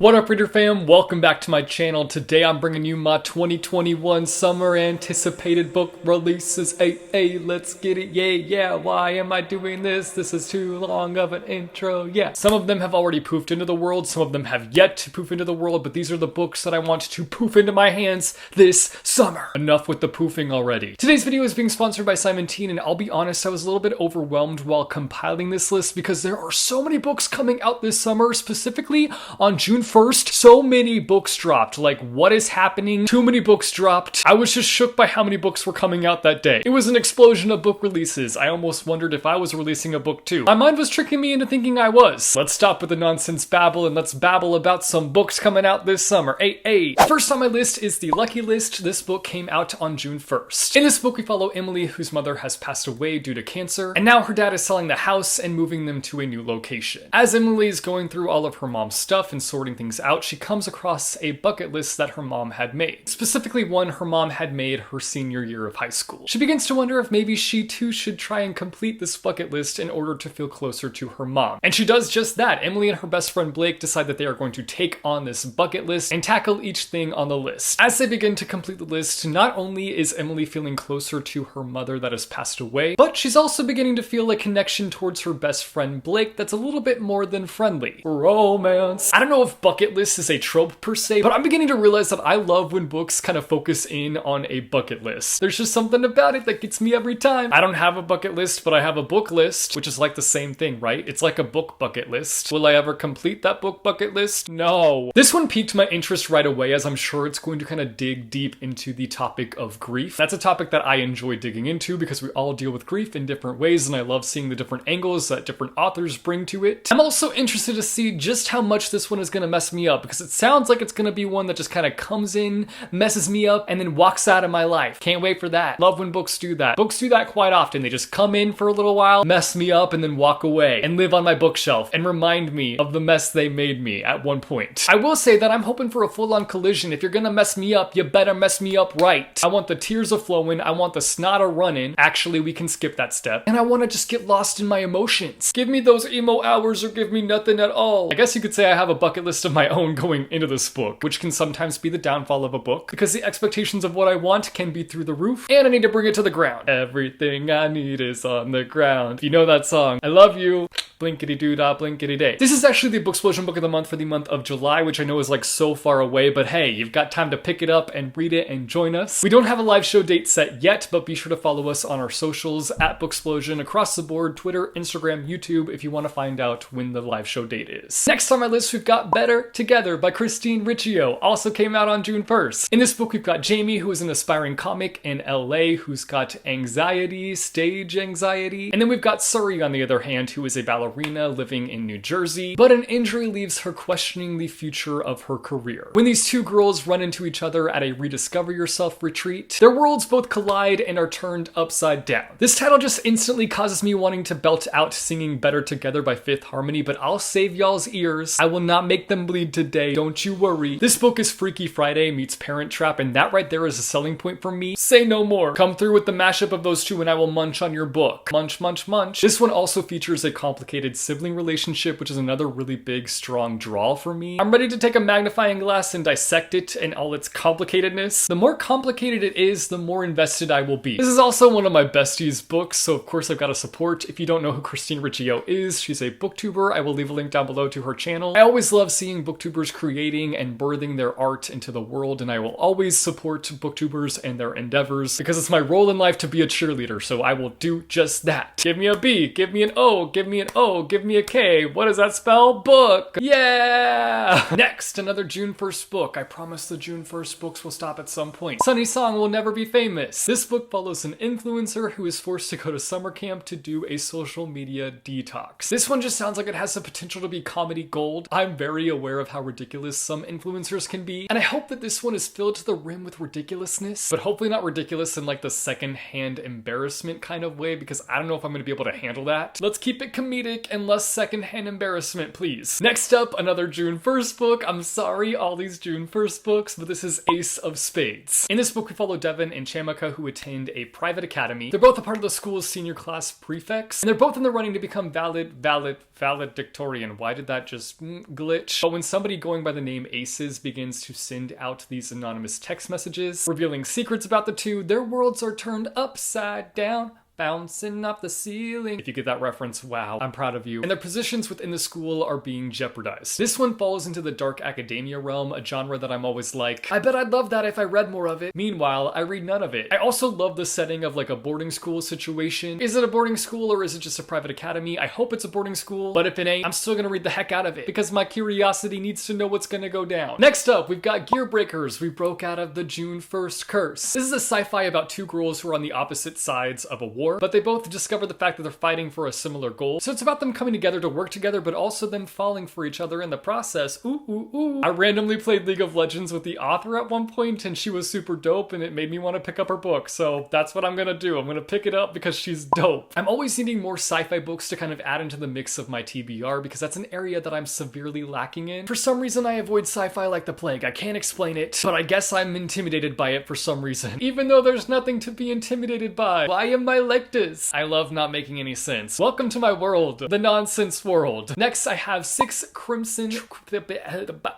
What up, reader fam? Welcome back to my channel. Today I'm bringing you my 2021 summer anticipated book releases. Hey, let's get it. Yeah. Why am I doing this? This is too long of an intro. Yeah. Some of them have already poofed into the world. Some of them have yet to poof into the world, but these are the books that I want to poof into my hands this summer. Enough with the poofing already. Today's video is being sponsored by Simon Teen, and I'll be honest, I was a little bit overwhelmed while compiling this list because there are so many books coming out this summer, specifically on June 1st, so many books dropped. Like, what is happening? Too many books dropped. I was just shook by how many books were coming out that day. It was an explosion of book releases. I almost wondered if I was releasing a book too. My mind was tricking me into thinking I was. Let's stop with the nonsense babble and let's babble about some books coming out this summer. Hey. First on my list is The Lucky List. This book came out on June 1st. In this book, we follow Emily, whose mother has passed away due to cancer, and now her dad is selling the house and moving them to a new location. As Emily is going through all of her mom's stuff and sorting things out, she comes across a bucket list that her mom had made. Specifically one her mom had made her senior year of high school. She begins to wonder if maybe she too should try and complete this bucket list in order to feel closer to her mom. And she does just that. Emily and her best friend Blake decide that they are going to take on this bucket list and tackle each thing on the list. As they begin to complete the list, not only is Emily feeling closer to her mother that has passed away, but she's also beginning to feel a connection towards her best friend Blake that's a little bit more than friendly. Romance. I don't know if bucket list is a trope per se, but I'm beginning to realize that I love when books kind of focus in on a bucket list. There's just something about it that gets me every time. I don't have a bucket list, but I have a book list, which is like the same thing, right? It's like a book bucket list. Will I ever complete that book bucket list? No. This one piqued my interest right away, as I'm sure it's going to kind of dig deep into the topic of grief. That's a topic that I enjoy digging into because we all deal with grief in different ways, and I love seeing the different angles that different authors bring to it. I'm also interested to see just how much this one is going to mess me up, because it sounds like it's gonna be one that just kind of comes in, messes me up, and then walks out of my life. Can't wait for that. Love when books do that. Books do that quite often. They just come in for a little while, mess me up, and then walk away and live on my bookshelf and remind me of the mess they made me at one point. I will say that I'm hoping for a full-on collision. If you're gonna mess me up, you better mess me up right. I want the tears a-flowing. I want the snot a-running. Actually, we can skip that step. And I want to just get lost in my emotions. Give me those emo hours or give me nothing at all. I guess you could say I have a bucket list of my own going into this book, which can sometimes be the downfall of a book because the expectations of what I want can be through the roof and I need to bring it to the ground. Everything I need is on the ground. If you know that song, I love you. Blinkity-doo-dah, blinkity-day. This is actually the Booksplosion Book of the Month for the month of July, which I know is like so far away, but hey, you've got time to pick it up and read it and join us. We don't have a live show date set yet, but be sure to follow us on our socials at Booksplosion across the board, Twitter, Instagram, YouTube, if you want to find out when the live show date is. Next on my list, we've got Better Together by Christine Riccio, also came out on June 1st. In this book, we've got Jamie, who is an aspiring comic in LA, who's got anxiety, stage anxiety, and then we've got Suri, on the other hand, who is a ballerina living in New Jersey, but an injury leaves her questioning the future of her career. When these two girls run into each other at a Rediscover Yourself retreat, their worlds both collide and are turned upside down. This title just instantly causes me wanting to belt out singing Better Together by Fifth Harmony, but I'll save y'all's ears. I will not make them bleed today, don't you worry. This book is Freaky Friday meets Parent Trap, and that right there is a selling point for me. Say no more. Come through with the mashup of those two and I will munch on your book. Munch, munch, munch. This one also features a complicated sibling relationship, which is another really big, strong draw for me. I'm ready to take a magnifying glass and dissect it in all its complicatedness. The more complicated it is, the more invested I will be. This is also one of my besties' books, so of course I've got to support. If you don't know who Christine Riccio is, she's a booktuber. I will leave a link down below to her channel. I always love seeing booktubers creating and birthing their art into the world, and I will always support booktubers and their endeavors because it's my role in life to be a cheerleader, so I will do just that. Give me a B, give me an O, give me an O, give me a K. What does that spell? Book. Yeah! Next, another June 1st book. I promise the June 1st books will stop at some point. Sunny Song Will Never Be Famous. This book follows an influencer who is forced to go to summer camp to do a social media detox. This one just sounds like it has the potential to be comedy gold. I'm very aware of how ridiculous some influencers can be, and I hope that this one is filled to the rim with ridiculousness, but hopefully not ridiculous in like the second-hand embarrassment kind of way, because I don't know if I'm going to be able to handle that. Let's keep it comedic and less second-hand embarrassment, please. Next up, another June 1st book. I'm sorry, all these June 1st books, but this is Ace of Spades. In this book, we follow Devin and Chamika, who attend a private academy. They're both a part of the school's senior class prefects, and they're both in the running to become valedictorian. Why did that just glitch? But But when somebody going by the name Aces begins to send out these anonymous text messages, revealing secrets about the two, their worlds are turned upside down, bouncing off the ceiling. If you get that reference, wow, I'm proud of you. And their positions within the school are being jeopardized. This one falls into the dark academia realm, a genre that I'm always like, I bet I'd love that if I read more of it. Meanwhile, I read none of it. I also love the setting of like a boarding school situation. Is it a boarding school or is it just a private academy? I hope it's a boarding school, but if it ain't, I'm still gonna read the heck out of it because my curiosity needs to know what's gonna go down. Next up, we've got Gearbreakers. We broke out of the June 1st curse. This is a sci-fi about two girls who are on the opposite sides of a war, but they both discover the fact that they're fighting for a similar goal. So it's about them coming together to work together, but also them falling for each other in the process. Ooh, ooh, ooh. I randomly played League of Legends with the author at one point, and she was super dope, and it made me want to pick up her book. So that's what I'm gonna do. I'm gonna pick it up because she's dope. I'm always needing more sci-fi books to kind of add into the mix of my TBR because that's an area that I'm severely lacking in. For some reason, I avoid sci-fi like the plague. I can't explain it, but I guess I'm intimidated by it for some reason. Even though there's nothing to be intimidated by. Why am I like this? I love not making any sense. Welcome to my world, the nonsense world. Next, I have 6 crimson...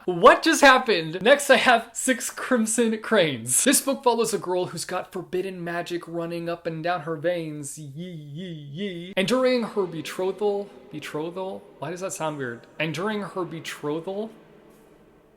What just happened? Next, I have 6 crimson cranes. This book follows a girl who's got forbidden magic running up and down her veins. Yee, yee, yee. And during her betrothal? Why does that sound weird? And during her betrothal?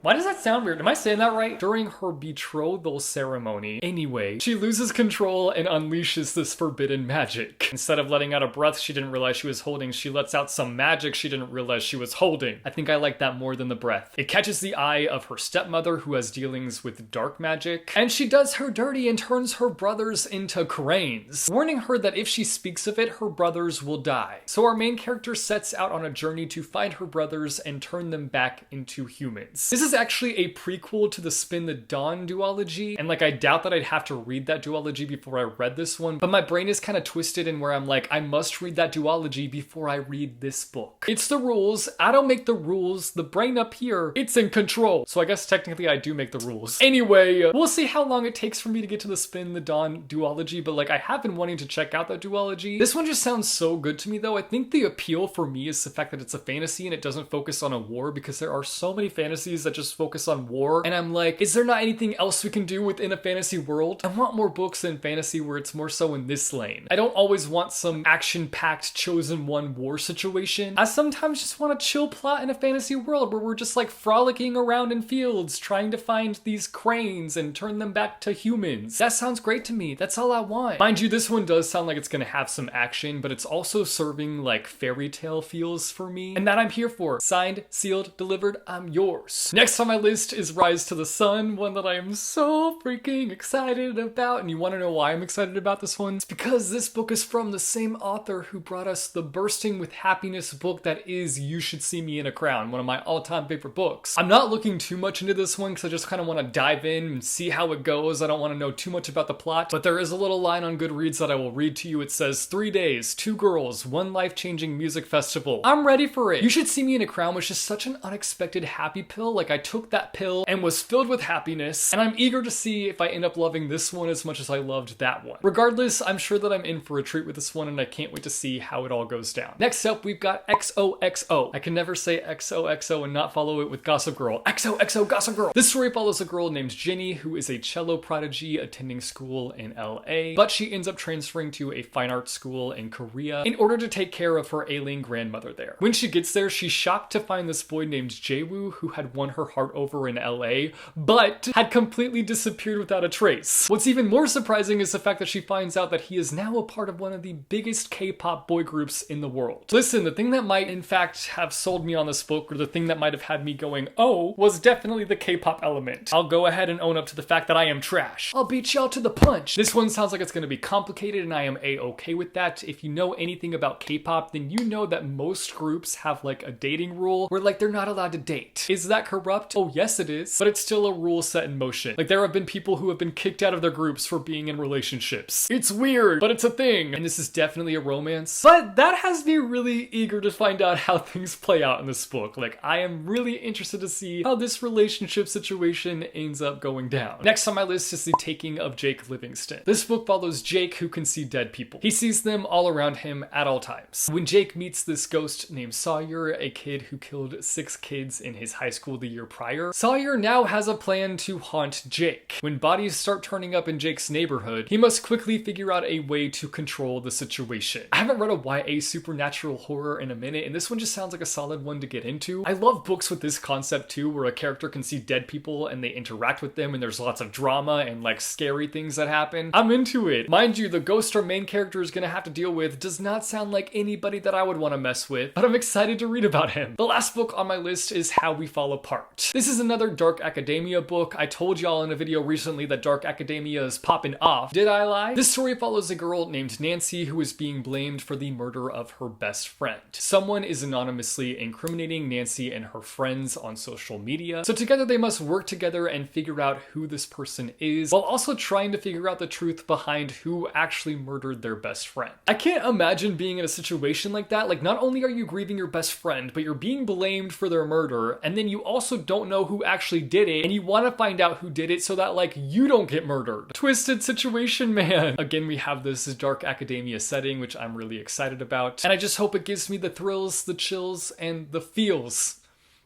Why does that sound weird? Am I saying that right? During her betrothal ceremony. Anyway, she loses control and unleashes this forbidden magic. Instead of letting out a breath she didn't realize she was holding, she lets out some magic she didn't realize she was holding. I think I like that more than the breath. It catches the eye of her stepmother who has dealings with dark magic, and she does her dirty and turns her brothers into cranes, warning her that if she speaks of it, her brothers will die. So our main character sets out on a journey to find her brothers and turn them back into humans. This is actually a prequel to the Spin the Dawn duology, and like I doubt that I'd have to read that duology before I read this one, but my brain is kind of twisted in where I'm like, I must read that duology before I read this book. It's the rules. I don't make the rules. The brain up here, it's in control. So I guess technically I do make the rules. Anyway, we'll see how long it takes for me to get to the Spin the Dawn duology, but like I have been wanting to check out that duology. This one just sounds so good to me though. I think the appeal for me is the fact that it's a fantasy and it doesn't focus on a war, because there are so many fantasies that just focus on war, and I'm like, is there not anything else we can do within a fantasy world? I want more books in fantasy where it's more so in this lane. I don't always want some action-packed chosen one war situation. I sometimes just want a chill plot in a fantasy world where we're just like frolicking around in fields trying to find these cranes and turn them back to humans. That sounds great to me. That's all I want. Mind you, this one does sound like it's gonna have some action, but it's also serving like fairy tale feels for me, and that I'm here for. Signed, sealed, delivered, I'm yours. Next on my list is Rise to the Sun, one that I am so freaking excited about. And you want to know why I'm excited about this one? It's because this book is from the same author who brought us the bursting with happiness book that is You Should See Me in a Crown, one of my all-time favorite books. I'm not looking too much into this one because I just kind of want to dive in and see how it goes. I don't want to know too much about the plot, but there is a little line on Goodreads that I will read to you. It says, 3 days, 2 girls, 1 life-changing music festival. I'm ready for it. You Should See Me in a Crown was just such an unexpected happy pill. Like I took that pill and was filled with happiness, and I'm eager to see if I end up loving this one as much as I loved that one. Regardless, I'm sure that I'm in for a treat with this one, and I can't wait to see how it all goes down. Next up, we've got XOXO. I can never say XOXO and not follow it with Gossip Girl. XOXO Gossip Girl! This story follows a girl named Jenny who is a cello prodigy attending school in LA, but she ends up transferring to a fine arts school in Korea in order to take care of her ailing grandmother there. When she gets there, she's shocked to find this boy named Jaewoo who had won her heart over in LA, but had completely disappeared without a trace. What's even more surprising is the fact that she finds out that he is now a part of one of the biggest K-pop boy groups in the world. Listen, the thing that might in fact have sold me on this book, or the thing that might have had me going, oh, was definitely the K-pop element. I'll go ahead and own up to the fact that I am trash. I'll beat y'all to the punch. This one sounds like it's gonna be complicated, and I am a-okay with that. If you know anything about K-pop, then you know that most groups have like a dating rule where like they're not allowed to date. Is that corrupt? corrupt? Oh yes it is, but it's still a rule set in motion. Like there have been people who have been kicked out of their groups for being in relationships. It's weird, but it's a thing. And this is definitely a romance. But that has me really eager to find out how things play out in this book. Like I am really interested to see how this relationship situation ends up going down. Next on my list is The Taking of Jake Livingston. This book follows Jake, who can see dead people. He sees them all around him at all times. When Jake meets this ghost named Sawyer, a kid who killed 6 kids in his high school the year prior, Sawyer now has a plan to haunt Jake. When bodies start turning up in Jake's neighborhood, he must quickly figure out a way to control the situation. I haven't read a YA supernatural horror in a minute, and this one just sounds like a solid one to get into. I love books with this concept too, where a character can see dead people and they interact with them and there's lots of drama and like scary things that happen. I'm into it. Mind you, the ghost our main character is gonna have to deal with does not sound like anybody that I would want to mess with, but I'm excited to read about him. The last book on my list is How We Fall Apart. This is another dark academia book. I told y'all in a video recently that dark academia is popping off. Did I lie? This story follows a girl named Nancy who is being blamed for the murder of her best friend. Someone is anonymously incriminating Nancy and her friends on social media, so together they must work together and figure out who this person is, while also trying to figure out the truth behind who actually murdered their best friend. I can't imagine being in a situation like that. Like, not only are you grieving your best friend, but you're being blamed for their murder, and then you also don't know who actually did it, and you want to find out who did it so that, like, you don't get murdered. Twisted situation, man. Again, we have this dark academia setting, which I'm really excited about, and I just hope it gives me the thrills, the chills, and the feels.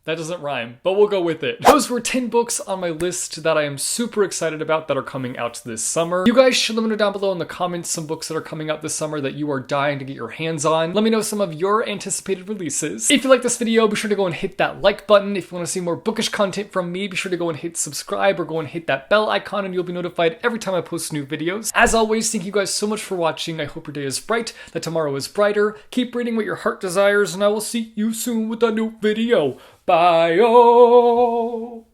That doesn't rhyme, but we'll go with it. Those were 10 books on my list that I am super excited about that are coming out this summer. You guys should let me know down below in the comments some books that are coming out this summer that you are dying to get your hands on. Let me know some of your anticipated releases. If you like this video, be sure to go and hit that like button. If you want to see more bookish content from me, be sure to go and hit subscribe or go and hit that bell icon and you'll be notified every time I post new videos. As always, thank you guys so much for watching. I hope your day is bright, that tomorrow is brighter. Keep reading what your heart desires, and I will see you soon with a new video. Bye. -oh.